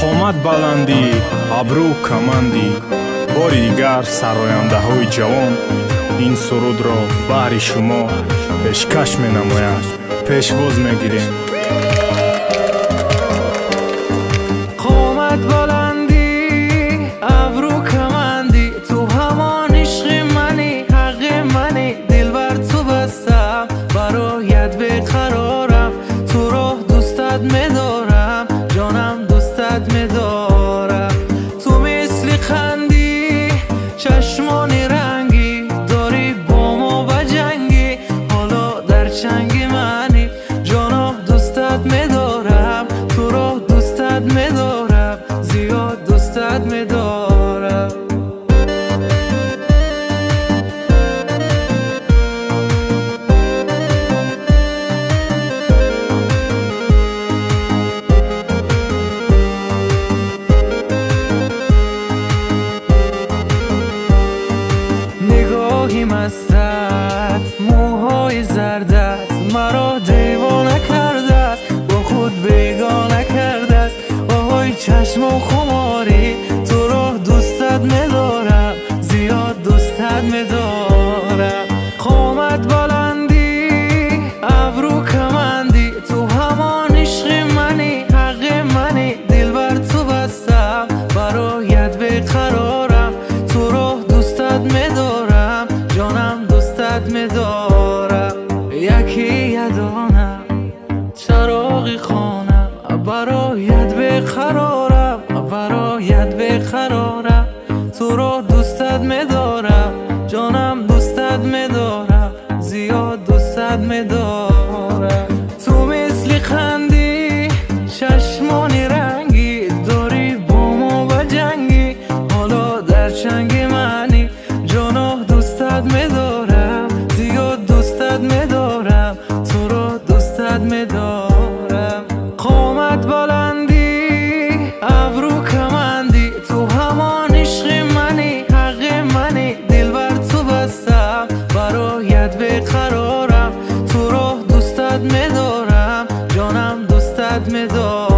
қомат баландӣ, абрӯ камандӣ, бори дигар сарояндаҳои ҷавон ин сурудро баҳри шумо пешкаш менамоянд. пешвоз мегирем. قامت بلندی ابرو کمندی تو همان عشق منی حق منی دل بر تو بستم برایت بقرارم تو رو دوستت میدارم جانم دوستت میدارم تو مثل خندی چشمانی رنگی داری با ما بجنگی حالا در چنگ منی جانم دوستت میدارم تو رو دوستت میدارم زیاد دوستت میدارم نگاهی مستت موهای زردت مرا دیوانه کرده است با خود بیگانه کرده است آهای چشم و خماری تو رو دوستت میدارم زیاد دوستت میدارم قامت بلندی ابرو کمندی تو همان عشق منی حق منی دل بر تو بستم برایت بقرارم تو رو دوستت میدارم جانم دوستت میدارم یکی یدانم چراغی خانم برایت بقرارم برایت بقرارم تو رو دوستت میدارم جانم دوستت میدارم زیاد دوستت میدارم تو مثل خندی چشمانی رنگی داری با ما بجنگی حالا در چنگ منی جانا دوستت میدارم زیاد دوستت میدارم تو رو دوستت میدارم قامت بلندی ابرو کمندی تو همان عشق منی حق منی دل بر تو بستم برایت بقرارم تو رو دوستت میدارم جانم دوستت میدارم